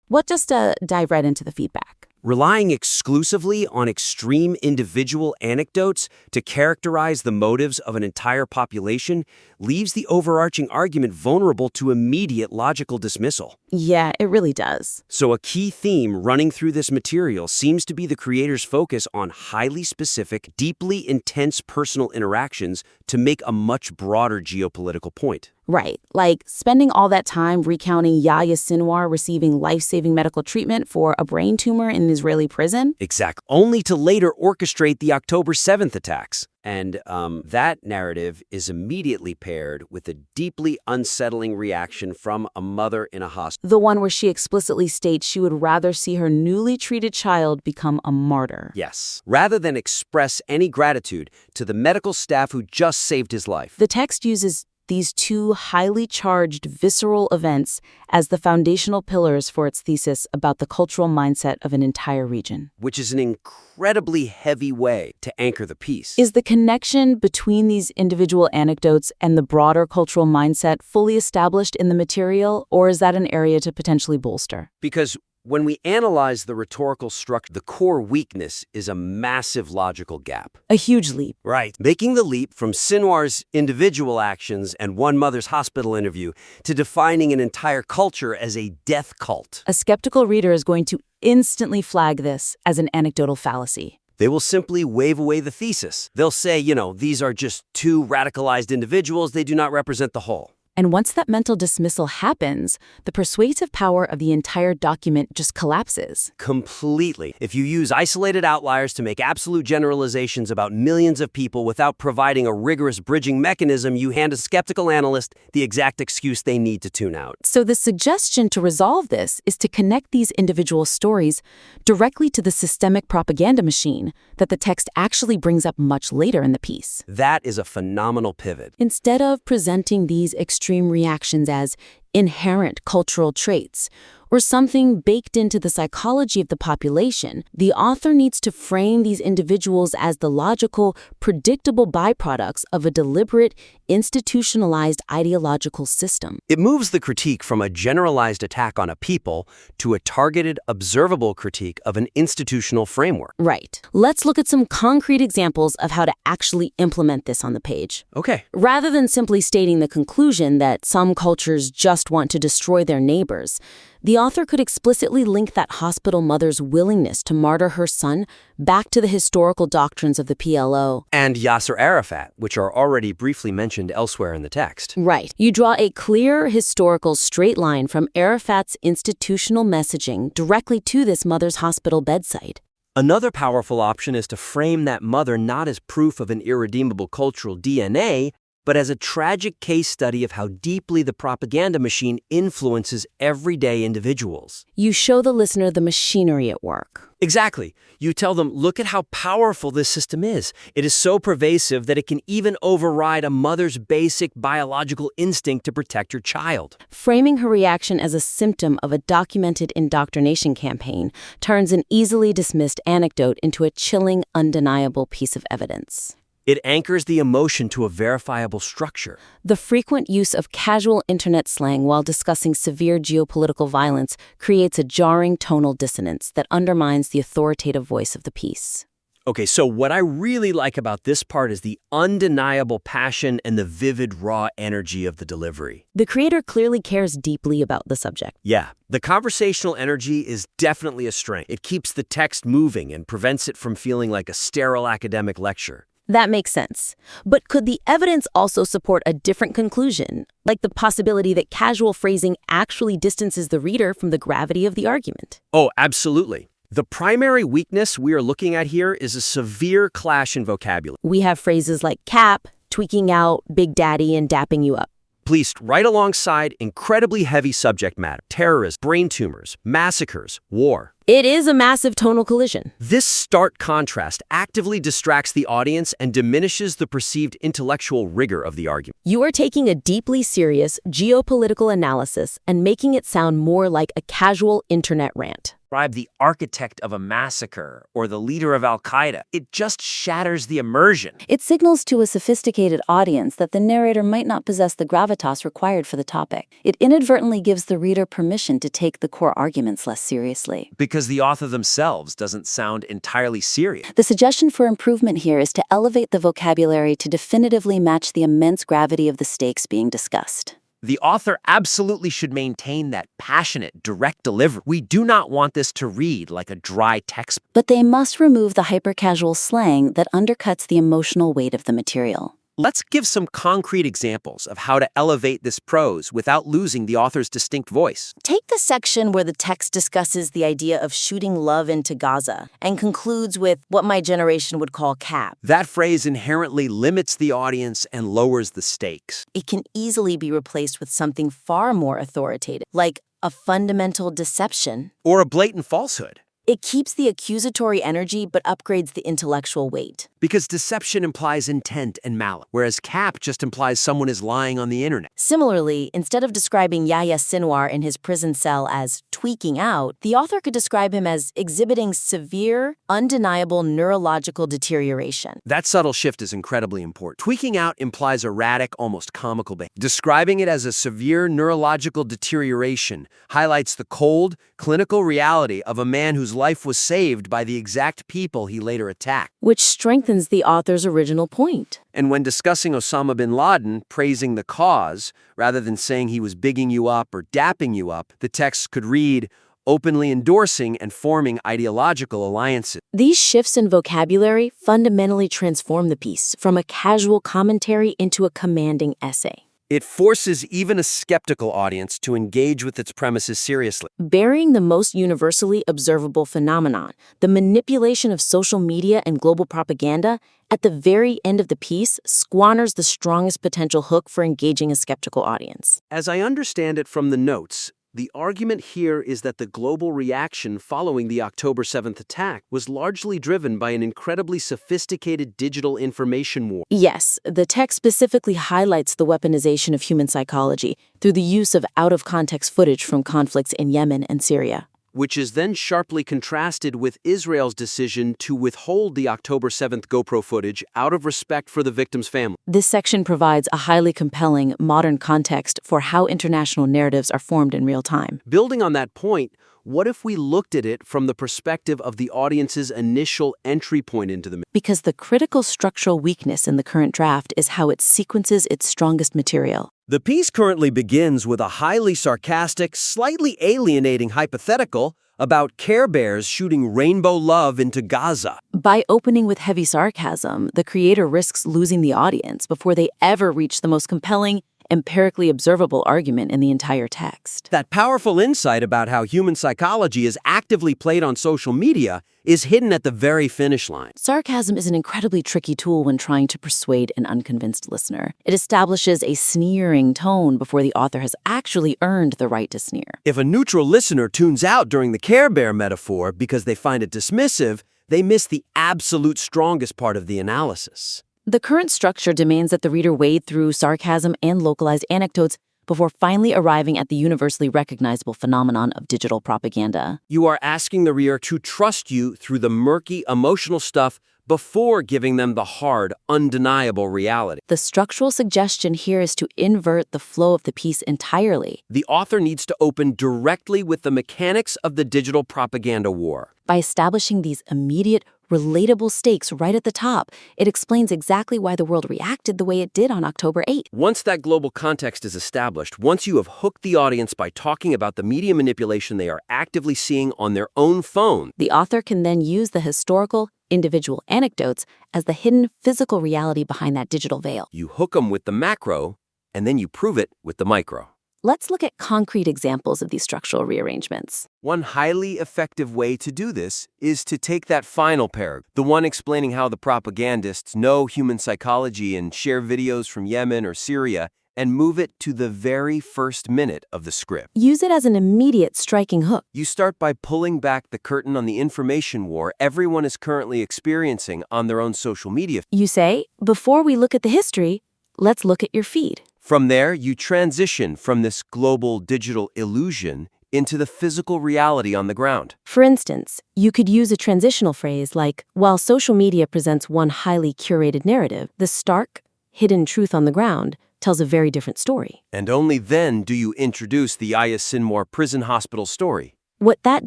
What just dive right into the feedback? Relying exclusively on extreme individual anecdotes to characterize the motives of an entire population leaves the overarching argument vulnerable to immediate logical dismissal. Yeah, it really does. So a key theme running through this material seems to be the creator's focus on highly specific, deeply intense personal interactions to make a much broader geopolitical point. Right, like spending all that time recounting Yahya Sinwar receiving life-saving medical treatment for a brain tumor in an Israeli prison. Exact. Only to later orchestrate the October 7th attacks. And that narrative is immediately paired with a deeply unsettling reaction from a mother in a hospital. The one where she explicitly states she would rather see her newly treated child become a martyr. Yes. Rather than express any gratitude to the medical staff who just saved his life. The text uses these two highly charged, visceral events as the foundational pillars for its thesis about the cultural mindset of an entire region. Which is an incredibly heavy way to anchor the piece. Is the connection between these individual anecdotes and the broader cultural mindset fully established in the material, or is that an area to potentially bolster? Because when we analyze the rhetorical structure, the core weakness is a massive logical gap. A huge leap. Right. Making the leap from Sinwar's individual actions and one mother's hospital interview to defining an entire culture as a death cult. A skeptical reader is going to instantly flag this as an anecdotal fallacy. They will simply wave away the thesis. They'll say, these are just two radicalized individuals. They do not represent the whole. And once that mental dismissal happens, the persuasive power of the entire document just collapses. Completely. If you use isolated outliers to make absolute generalizations about millions of people without providing a rigorous bridging mechanism, you hand a skeptical analyst the exact excuse they need to tune out. So the suggestion to resolve this is to connect these individual stories directly to the systemic propaganda machine that the text actually brings up much later in the piece. That is a phenomenal pivot. Instead of presenting these extreme reactions as inherent cultural traits or something baked into the psychology of the population, the author needs to frame these individuals as the logical, predictable byproducts of a deliberate, institutionalized ideological system. It moves the critique from a generalized attack on a people to a targeted, observable critique of an institutional framework. Right. Let's look at some concrete examples of how to actually implement this on the page. Okay. Rather than simply stating the conclusion that some cultures just want to destroy their neighbors, the author could explicitly link that hospital mother's willingness to martyr her son back to the historical doctrines of the PLO. And Yasser Arafat, which are already briefly mentioned elsewhere in the text. Right. You draw a clear historical straight line from Arafat's institutional messaging directly to this mother's hospital bedside. Another powerful option is to frame that mother not as proof of an irredeemable cultural DNA, but as a tragic case study of how deeply the propaganda machine influences everyday individuals. You show the listener the machinery at work. Exactly. You tell them, look at how powerful this system is. It is so pervasive that it can even override a mother's basic biological instinct to protect her child. Framing her reaction as a symptom of a documented indoctrination campaign turns an easily dismissed anecdote into a chilling, undeniable piece of evidence. It anchors the emotion to a verifiable structure. The frequent use of casual internet slang while discussing severe geopolitical violence creates a jarring tonal dissonance that undermines the authoritative voice of the piece. Okay, so what I really like about this part is the undeniable passion and the vivid, raw energy of the delivery. The creator clearly cares deeply about the subject. Yeah, the conversational energy is definitely a strength. It keeps the text moving and prevents it from feeling like a sterile academic lecture. That makes sense. But could the evidence also support a different conclusion, like the possibility that casual phrasing actually distances the reader from the gravity of the argument? Oh, absolutely. The primary weakness we are looking at here is a severe clash in vocabulary. We have phrases like cap, tweaking out, big daddy, and dapping you up. Placed right alongside incredibly heavy subject matter: terrorism, brain tumors, massacres, war. It is a massive tonal collision. This stark contrast actively distracts the audience and diminishes the perceived intellectual rigor of the argument. You are taking a deeply serious geopolitical analysis and making it sound more like a casual internet rant. describe the architect of a massacre or the leader of Al-Qaeda. It just shatters the immersion. It signals to a sophisticated audience that the narrator might not possess the gravitas required for the topic. It inadvertently gives the reader permission to take the core arguments less seriously. Because the author themselves doesn't sound entirely serious. The suggestion for improvement here is to elevate the vocabulary to definitively match the immense gravity of the stakes being discussed. The author absolutely should maintain that passionate, direct delivery. We do not want this to read like a dry text. But they must remove the hyper-casual slang that undercuts the emotional weight of the material. Let's give some concrete examples of how to elevate this prose without losing the author's distinct voice. Take the section where the text discusses the idea of shooting love into Gaza and concludes with what my generation would call cap. That phrase inherently limits the audience and lowers the stakes. It can easily be replaced with something far more authoritative, like a fundamental deception. Or a blatant falsehood. It keeps the accusatory energy but upgrades the intellectual weight. Because deception implies intent and malice, whereas cap just implies someone is lying on the internet. Similarly, instead of describing Yahya Sinwar in his prison cell as tweaking out, the author could describe him as exhibiting severe, undeniable neurological deterioration. That subtle shift is incredibly important. Tweaking out implies erratic, almost comical behavior. Describing it as a severe neurological deterioration highlights the cold, clinical reality of a man whose life was saved by the exact people he later attacked. Which strengthens the author's original point. And when discussing Osama bin Laden, praising the cause, rather than saying he was bigging you up or dapping you up, the text could read, openly endorsing and forming ideological alliances. These shifts in vocabulary fundamentally transform the piece from a casual commentary into a commanding essay. It forces even a skeptical audience to engage with its premises seriously. Burying the most universally observable phenomenon, the manipulation of social media and global propaganda, at the very end of the piece squanders the strongest potential hook for engaging a skeptical audience. As I understand it from the notes, the argument here is that the global reaction following the October 7th attack was largely driven by an incredibly sophisticated digital information war. Yes, the text specifically highlights the weaponization of human psychology through the use of out-of-context footage from conflicts in Yemen and Syria. Which is then sharply contrasted with Israel's decision to withhold the October 7th GoPro footage out of respect for the victim's family. This section provides a highly compelling, modern context for how international narratives are formed in real time. Building on that point, what if we looked at it from the perspective of the audience's initial entry point into the... Because the critical structural weakness in the current draft is how it sequences its strongest material. The piece currently begins with a highly sarcastic, slightly alienating hypothetical about Care Bears shooting rainbow love into Gaza. By opening with heavy sarcasm, the creator risks losing the audience before they ever reach the most compelling, empirically observable argument in the entire text. That powerful insight about how human psychology is actively played on social media is hidden at the very finish line. Sarcasm is an incredibly tricky tool when trying to persuade an unconvinced listener. It establishes a sneering tone before the author has actually earned the right to sneer. If a neutral listener tunes out during the Care Bear metaphor because they find it dismissive, they miss the absolute strongest part of the analysis. The current structure demands that the reader wade through sarcasm and localized anecdotes before finally arriving at the universally recognizable phenomenon of digital propaganda. You are asking the reader to trust you through the murky, emotional stuff before giving them the hard, undeniable reality. The structural suggestion here is to invert the flow of the piece entirely. The author needs to open directly with the mechanics of the digital propaganda war. By establishing these immediate, relatable stakes right at the top, it explains exactly why the world reacted the way it did on October 8th. Once that global context is established, once you have hooked the audience by talking about the media manipulation they are actively seeing on their own phone, the author can then use the historical, individual anecdotes as the hidden physical reality behind that digital veil. You hook them with the macro, and then you prove it with the micro. Let's look at concrete examples of these structural rearrangements. One highly effective way to do this is to take that final paragraph, the one explaining how the propagandists know human psychology and share videos from Yemen or Syria, and move it to the very first minute of the script. Use it as an immediate striking hook. You start by pulling back the curtain on the information war everyone is currently experiencing on their own social media. You say, before we look at the history, let's look at your feed. From there, you transition from this global digital illusion into the physical reality on the ground. For instance, you could use a transitional phrase like, while social media presents one highly curated narrative, the stark, hidden truth on the ground tells a very different story. And only then do you introduce the Yahya Sinwar prison hospital story. What that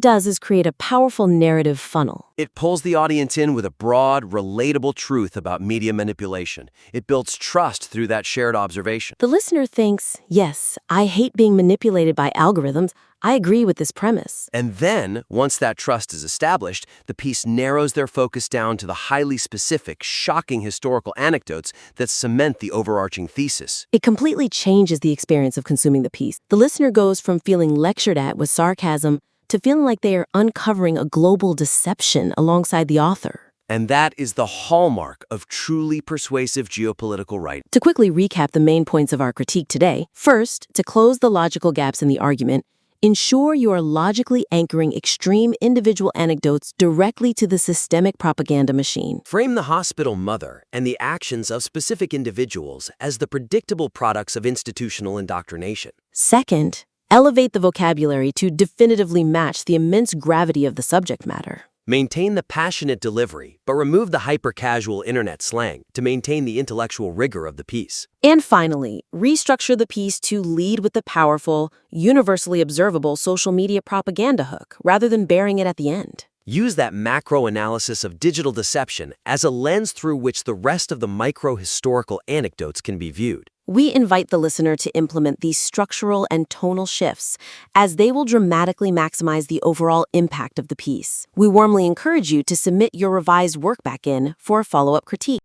does is create a powerful narrative funnel. It pulls the audience in with a broad, relatable truth about media manipulation. It builds trust through that shared observation. The listener thinks, yes, I hate being manipulated by algorithms. I agree with this premise. And then, once that trust is established, the piece narrows their focus down to the highly specific, shocking historical anecdotes that cement the overarching thesis. It completely changes the experience of consuming the piece. The listener goes from feeling lectured at with sarcasm to feeling like they are uncovering a global deception alongside the author. And that is the hallmark of truly persuasive geopolitical writing. To quickly recap the main points of our critique today, first, to close the logical gaps in the argument, ensure you are logically anchoring extreme individual anecdotes directly to the systemic propaganda machine. Frame the hospital mother and the actions of specific individuals as the predictable products of institutional indoctrination. Second, elevate the vocabulary to definitively match the immense gravity of the subject matter. Maintain the passionate delivery, but remove the hyper-casual internet slang to maintain the intellectual rigor of the piece. And finally, restructure the piece to lead with the powerful, universally observable social media propaganda hook, rather than bearing it at the end. Use that macro analysis of digital deception as a lens through which the rest of the micro-historical anecdotes can be viewed. We invite the listener to implement these structural and tonal shifts, as they will dramatically maximize the overall impact of the piece. We warmly encourage you to submit your revised work back in for a follow-up critique.